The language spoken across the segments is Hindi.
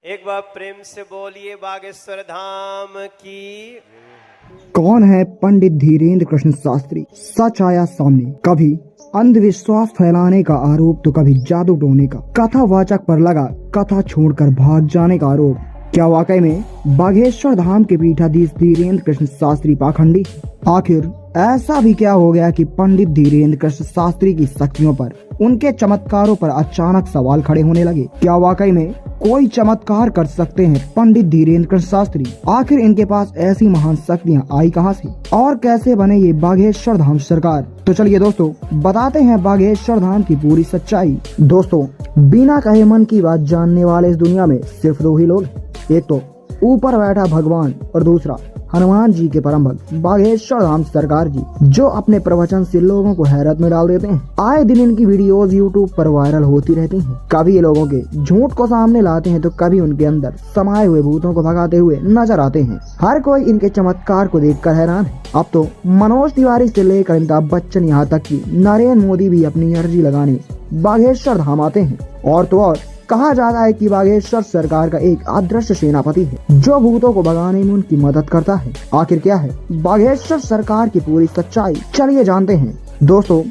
एक बार प्रेम से बोलिए बागेश्वर धाम की। कौन है पंडित धीरेन्द्र कृष्ण शास्त्री? सच आया सामने। कभी अंधविश्वास फैलाने का आरोप तो कभी जादू टोने का। कथावाचक पर लगा कथा छोड़कर भाग जाने का आरोप। क्या वाकई में बागेश्वर धाम के पीठाधीश धीरेन्द्र कृष्ण शास्त्री पाखंडी? आखिर ऐसा भी क्या हो गया कि पंडित धीरेन्द्र कृष्ण शास्त्री की शक्तियों पर, उनके चमत्कारों पर अचानक सवाल खड़े होने लगे? क्या वाकई में कोई चमत्कार कर सकते हैं पंडित धीरेन्द्र कृष्ण शास्त्री? आखिर इनके पास ऐसी महान शक्तियाँ आई कहां से और कैसे बने ये बागेश्वर धाम सरकार? तो चलिए दोस्तों, बताते हैं बागेश्वर धाम की पूरी सच्चाई। दोस्तों, बिना कहे मन की बात जानने वाले इस दुनिया में सिर्फ दो ही लोग, एक तो ऊपर बैठा भगवान और दूसरा हनुमान जी के परम भक्त बागेश्वर धाम सरकार जी, जो अपने प्रवचन से लोगों को हैरत में डाल देते हैं। आए दिन इनकी वीडियोस यूट्यूब पर वायरल होती रहती हैं। कभी ये लोगों के झूठ को सामने लाते हैं तो कभी उनके अंदर समाये हुए भूतों को भगाते हुए नजर आते हैं। हर कोई इनके चमत्कार को देखकर हैरान है। अब तो मनोज तिवारी से लेकर अमिताभ बच्चन, यहाँ तक कि नरेंद्र मोदी भी अपनी अर्जी लगाने बागेश्वर धाम आते हैं। और तो और कहा जाता है कि बागेश्वर सरकार का एक अदृश्य सेनापति है जो भूतों को भगाने में उनकी मदद करता है। आखिर क्या है बागेश्वर सरकार की पूरी सच्चाई? चलिए जानते हैं। दोस्तों,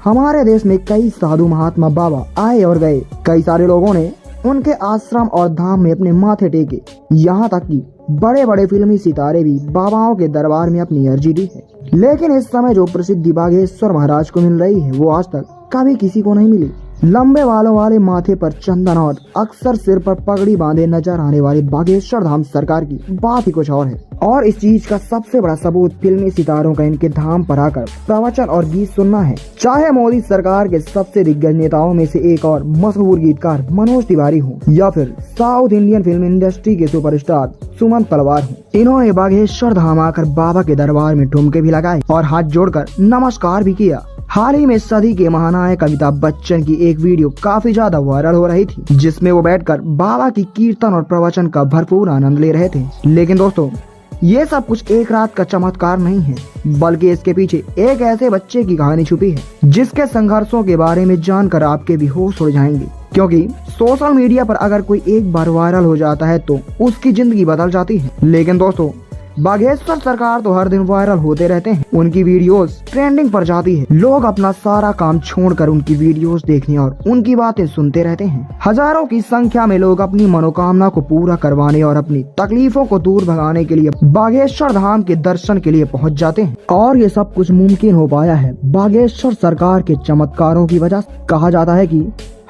हमारे देश में कई साधु महात्मा बाबा आए और गए। कई सारे लोगों ने उनके आश्रम और धाम में अपने माथे टेके। यहाँ तक कि बड़े बड़े फिल्मी सितारे भी बाबाओं के दरबार में अपनी अर्जी दी है। लेकिन इस समय जो प्रसिद्धि बागेश्वर महाराज को मिल रही है वो आज तक कभी किसी को नहीं मिली। लंबे बालों वाले, माथे पर चंदन और अक्सर सिर पर पगड़ी बांधे नजर आने वाले बागेश्वर धाम सरकार की बात ही कुछ और है। और इस चीज का सबसे बड़ा सबूत फिल्मी सितारों का इनके धाम पर आकर प्रवचन और गीत सुनना है। चाहे मोदी सरकार के सबसे दिग्गज नेताओं में से एक और मशहूर गीतकार मनोज तिवारी हो या फिर साउथ इंडियन फिल्म इंडस्ट्री के सुपरस्टार सुमन तलवार हो, इन्होंने बागेश्वर धाम आकर बाबा के दरबार में ठुमके भी लगाए और हाथ जोड़कर नमस्कार भी किया। हाल ही में सदी के महानायक अमिताभ बच्चन की एक वीडियो काफी ज्यादा वायरल हो रही थी, जिसमें वो बैठकर बाबा की कीर्तन और प्रवचन का भरपूर आनंद ले रहे थे। लेकिन दोस्तों, ये सब कुछ एक रात का चमत्कार नहीं है, बल्कि इसके पीछे एक ऐसे बच्चे की कहानी छुपी है जिसके संघर्षों के बारे में जानकर आपके भी होश उड़ जाएंगे। क्योंकि सोशल मीडिया पर अगर कोई एक बार वायरल हो जाता है तो उसकी जिंदगी बदल जाती है। लेकिन दोस्तों, बागेश्वर सरकार तो हर दिन वायरल होते रहते हैं। उनकी वीडियोस ट्रेंडिंग पर जाती है। लोग अपना सारा काम छोड़कर उनकी वीडियोस देखने और उनकी बातें सुनते रहते हैं। हजारों की संख्या में लोग अपनी मनोकामना को पूरा करवाने और अपनी तकलीफों को दूर भगाने के लिए बागेश्वर धाम के दर्शन के लिए पहुंच जाते हैं। और ये सब कुछ मुमकिन हो पाया है बागेश्वर सरकार के चमत्कारों की वजह से। कहा जाता है कि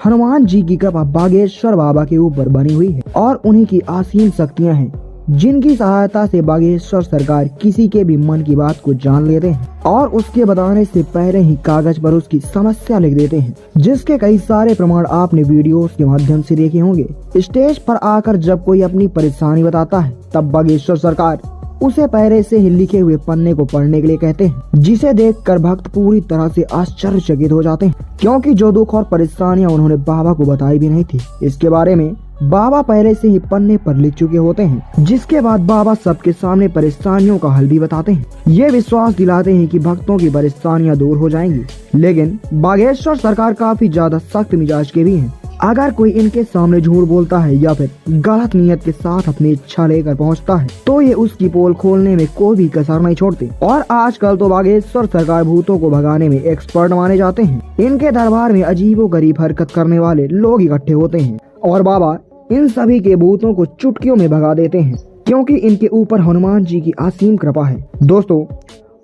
हनुमान जी की कृपा बागेश्वर बाबा के ऊपर बनी हुई है और उन्हीं की असीम शक्तियाँ हैं, जिनकी सहायता से बागेश्वर सरकार किसी के भी मन की बात को जान लेते हैं और उसके बताने से पहले ही कागज पर उसकी समस्या लिख देते हैं, जिसके कई सारे प्रमाण आपने वीडियोस के माध्यम से देखे होंगे। स्टेज पर आकर जब कोई अपनी परेशानी बताता है तब बागेश्वर सरकार उसे पहले से ही लिखे हुए पन्ने को पढ़ने के लिए कहते हैं, जिसे देखकर भक्त पूरी तरह से आश्चर्यचकित हो जाते हैं, क्योंकि जो दुख और परेशानियां उन्होंने बाबा को बताई भी नहीं थी, इसके बारे में बाबा पहले से ही पन्ने पर लिख चुके होते हैं। जिसके बाद बाबा सबके सामने परेशानियों का हल भी बताते हैं। ये विश्वास दिलाते हैं कि भक्तों की परेशानियां दूर हो जाएंगी। लेकिन बागेश्वर सरकार काफी ज्यादा सख्त मिजाज के भी हैं। अगर कोई इनके सामने झूठ बोलता है या फिर गलत नियत के साथ अपनी इच्छा लेकर पहुंचता है तो ये उसकी पोल खोलने में कोई भी कसर नहीं छोड़ते। और आजकल तो बागेश्वर सरकार भूतों को भगाने में एक्सपर्ट माने जाते हैं। इनके दरबार में अजीबोगरीब हरकत करने वाले लोग इकट्ठे होते हैं और बाबा इन सभी के भूतों को चुटकियों में भगा देते हैं, क्योंकि इनके ऊपर हनुमान जी की असीम कृपा है। दोस्तों,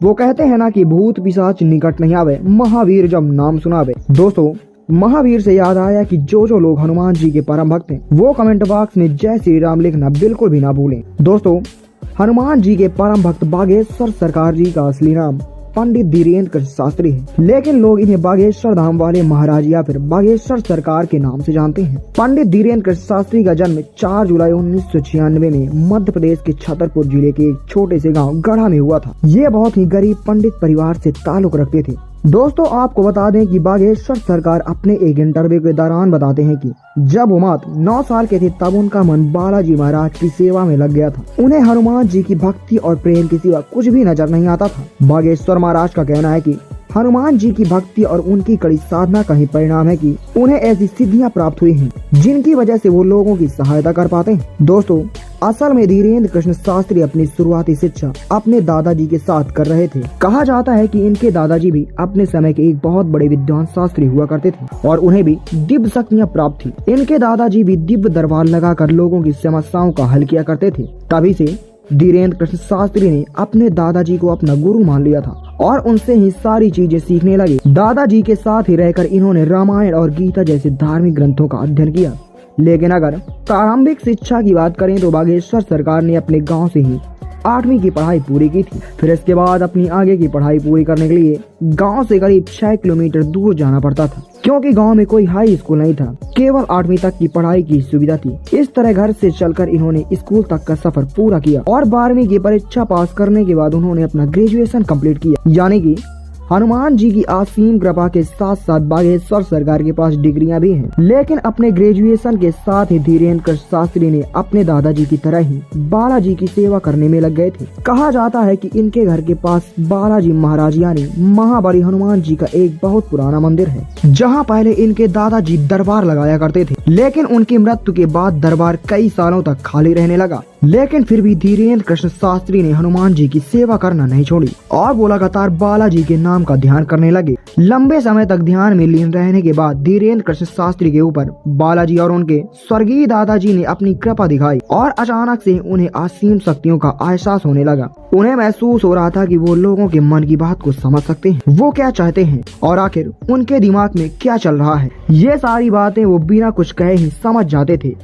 वो कहते हैं ना कि भूत पिशाच निकट नहीं आवे, महावीर जब नाम सुनावे। दोस्तों, महावीर से याद आया कि जो लोग हनुमान जी के परम भक्त हैं वो कमेंट बॉक्स में जय श्री राम लिखना बिल्कुल भी ना भूलें। दोस्तों, हनुमान जी के परम भक्त बागेश्वर सरकार जी का असली नाम पंडित धीरेन्द्र कृष्ण शास्त्री है, लेकिन लोग इन्हें बागेश्वर धाम वाले महाराज या फिर बागेश्वर सरकार के नाम से जानते हैं। पंडित धीरेन्द्र कृष्ण शास्त्री का जन्म 4 जुलाई 1996 में मध्य प्रदेश के छतरपुर जिले के एक छोटे से गांव गढ़ा में हुआ था। ये बहुत ही गरीब पंडित परिवार से ताल्लुक रखते थे। दोस्तों, आपको बता दें कि बागेश्वर सरकार अपने एक इंटरव्यू के दौरान बताते हैं कि जब वो मात्र 9 साल के थे तब उनका मन बालाजी महाराज की सेवा में लग गया था। उन्हें हनुमान जी की भक्ति और प्रेम के सिवा कुछ भी नजर नहीं आता था। बागेश्वर महाराज का कहना है कि हनुमान जी की भक्ति और उनकी कड़ी साधना का ही परिणाम है कि उन्हें ऐसी सिद्धियां प्राप्त हुई हैं, जिनकी वजह से वो लोगों की सहायता कर पाते हैं। दोस्तों, असल में धीरेन्द्र कृष्ण शास्त्री अपनी शुरुआती शिक्षा अपने दादाजी के साथ कर रहे थे। कहा जाता है कि इनके दादाजी भी अपने समय के एक बहुत बड़े विद्वान शास्त्री हुआ करते थे और उन्हें भी दिव्य शक्तियां प्राप्त थी। इनके दादाजी भी दिव्य दरबार लगाकर लोगों की समस्याओं का हल किया करते थे। तभी से धीरेन्द्र कृष्ण शास्त्री ने अपने दादाजी को अपना गुरु मान लिया था और उनसे ही सारी चीजें सीखने लगे। दादाजी के साथ ही रहकर इन्होंने रामायण और गीता जैसे धार्मिक ग्रंथों का अध्ययन किया। लेकिन अगर प्रारंभिक शिक्षा की बात करें तो बागेश्वर सरकार ने अपने गांव से ही 8वीं की पढ़ाई पूरी की थी। फिर इसके बाद अपनी आगे की पढ़ाई पूरी करने के लिए गांव से करीब 6 किलोमीटर दूर जाना पड़ता था, क्योंकि गांव में कोई हाई स्कूल नहीं था, केवल 8वीं तक की पढ़ाई की सुविधा थी। इस तरह घर से चलकर इन्होंने स्कूल तक का सफर पूरा किया और 12वीं की परीक्षा पास करने के बाद उन्होंने अपना ग्रेजुएशन कंप्लीट किया। यानी कि हनुमान जी की असीम कृपा के साथ साथ बागेश्वर सरकार के पास डिग्रियां भी हैं। लेकिन अपने ग्रेजुएशन के साथ ही धीरेन्द्र कृष्ण शास्त्री ने अपने दादाजी की तरह ही बालाजी की सेवा करने में लग गए थे। कहा जाता है कि इनके घर के पास बालाजी महाराज यानी महाबली हनुमान जी का एक बहुत पुराना मंदिर है, जहाँ पहले इनके दादाजी दरबार लगाया करते थे। लेकिन उनकी मृत्यु के बाद दरबार कई सालों तक खाली रहने लगा। लेकिन फिर भी धीरेन्द्र कृष्ण शास्त्री ने हनुमान जी की सेवा करना नहीं छोड़ी और वो लगातार बालाजी के नाम का ध्यान करने लगे। लंबे समय तक ध्यान में लीन रहने के बाद धीरेन्द्र कृष्ण शास्त्री के ऊपर बालाजी और उनके स्वर्गीय दादाजी ने अपनी कृपा दिखाई और अचानक से उन्हें असीम शक्तियों का एहसास होने लगा। उन्हें महसूस हो रहा था कि वो लोगों के मन की बात को समझ सकते हैं, वो क्या चाहते हैं और आखिर उनके दिमाग में क्या चल रहा है। ये सारी बातें वो बिना कुछ कहे ही समझ जाते थे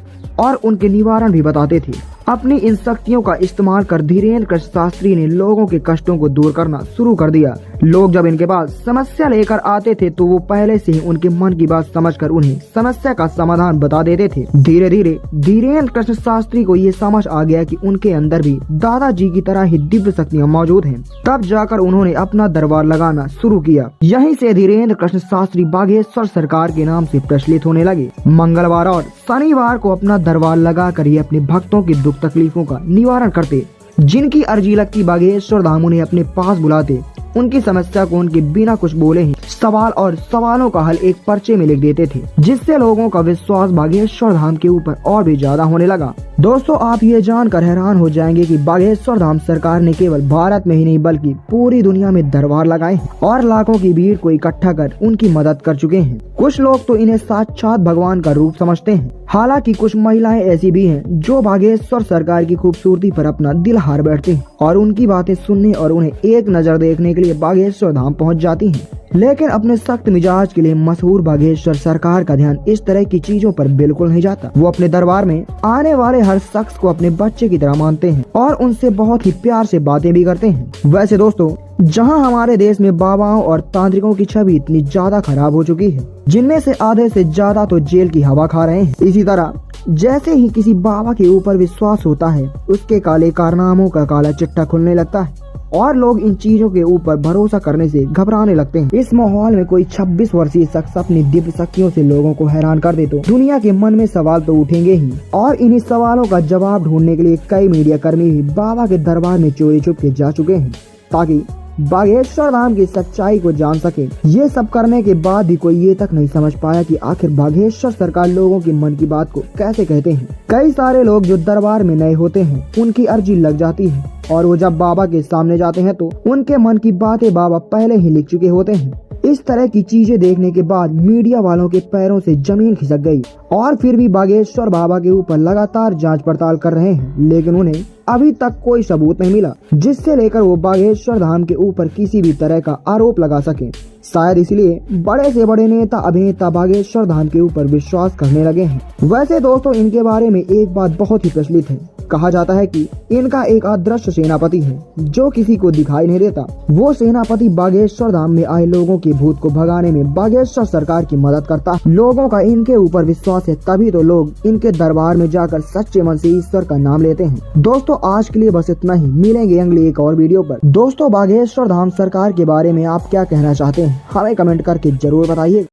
और उनके निवारण भी बताते थे। अपनी इन शक्तियों का इस्तेमाल कर धीरेन्द्र कृष्ण शास्त्री ने लोगों के कष्टों को दूर करना शुरू कर दिया। लोग जब इनके पास समस्या लेकर आते थे तो वो पहले से ही उनके मन की बात समझकर उन्हें समस्या का समाधान बता देते थे। धीरे धीरे धीरेन्द्र कृष्ण शास्त्री को ये समझ आ गया कि उनके अंदर भी दादाजी की तरह ही दिव्य शक्तियाँ मौजूद हैं। तब जाकर उन्होंने अपना दरबार लगाना शुरू किया। यहीं से धीरेन्द्र कृष्ण शास्त्री बागेश्वर सरकार के नाम से प्रचलित होने लगे। मंगलवार और शनिवार को अपना दरबार लगाकर ये अपने भक्तों की दुख तकलीफों का निवारण करते। जिनकी अर्जी लगती बागेश्वर धाम उन्हें अपने पास बुलाते, उनकी समस्या को उनके बिना कुछ बोले ही सवाल और सवालों का हल एक पर्चे में लिख देते थे, जिससे लोगों का विश्वास बागेश्वर धाम के ऊपर और भी ज्यादा होने लगा। दोस्तों, आप ये जानकर हैरान हो जाएंगे कि बागेश्वर धाम सरकार ने केवल भारत में ही नहीं बल्कि पूरी दुनिया में दरबार लगाए हैं और लाखों की भीड़ को इकट्ठा कर उनकी मदद कर चुके हैं। कुछ लोग तो इन्हें साक्षात भगवान का रूप समझते हैं। हालांकि कुछ महिलाएं ऐसी भी हैं जो बागेश्वर सरकार की खूबसूरती पर अपना दिल हार बैठती हैं और उनकी बातें सुनने और उन्हें एक नजर देखने के लिए बागेश्वर धाम पहुंच जाती हैं। लेकिन अपने सख्त मिजाज के लिए मशहूर बागेश्वर सरकार का ध्यान इस तरह की चीजों पर बिल्कुल नहीं जाता। वो अपने दरबार में आने वाले हर शख्स को अपने बच्चे की तरह मानते हैं और उनसे बहुत ही प्यार से बातें भी करते हैं। वैसे दोस्तों, जहां हमारे देश में बाबाओं और तांत्रिकों की छवि इतनी ज्यादा खराब हो चुकी है, जिनमें से आधे से ज्यादा तो जेल की हवा खा रहे हैं, इसी तरह जैसे ही किसी बाबा के ऊपर विश्वास होता है, उसके काले कारनामों का काला चिट्ठा खुलने लगता है और लोग इन चीजों के ऊपर भरोसा करने से घबराने लगते हैं। इस माहौल में कोई 26 वर्षीय शख्स अपनी दिव्य शक्तियों से लोगों को हैरान कर दे तो दुनिया के मन में सवाल तो उठेंगे ही और इन्हीं सवालों का जवाब ढूंढने के लिए कई मीडिया कर्मी भी बाबा के दरबार में चोरी छुप के जा चुके हैं ताकि बागेश्वर धाम की सच्चाई को जान सके। ये सब करने के बाद भी कोई ये तक नहीं समझ पाया कि आखिर बागेश्वर सरकार लोगों के मन की बात को कैसे कहते हैं। कई सारे लोग जो दरबार में नए होते हैं, उनकी अर्जी लग जाती है और वो जब बाबा के सामने जाते हैं तो उनके मन की बातें बाबा पहले ही लिख चुके होते हैं। इस तरह की चीजें देखने के बाद मीडिया वालों के पैरों से जमीन खिसक गई और फिर भी बागेश्वर बाबा के ऊपर लगातार जांच पड़ताल कर रहे हैं, लेकिन उन्हें अभी तक कोई सबूत नहीं मिला जिससे लेकर वो बागेश्वर धाम के ऊपर किसी भी तरह का आरोप लगा सके। शायद इसलिए बड़े से बड़े नेता अभिनेता बागेश्वर धाम के ऊपर विश्वास करने लगे हैं। वैसे दोस्तों, इनके बारे में एक बात बहुत ही प्रचलित है। कहा जाता है कि इनका एक अदृश्य सेनापति है जो किसी को दिखाई नहीं देता। वो सेनापति बागेश्वर धाम में आए लोगों के भूत को भगाने में बागेश्वर सरकार की मदद करता है। लोगों का इनके ऊपर विश्वास है, तभी तो लोग इनके दरबार में जाकर सच्चे मन से ईश्वर का नाम लेते हैं। दोस्तों, आज के लिए बस इतना ही। मिलेंगे अगली एक और वीडियो पर। दोस्तों, बागेश्वर धाम सरकार के बारे में आप क्या कहना चाहते हैं हमें कमेंट करके जरूर बताइए।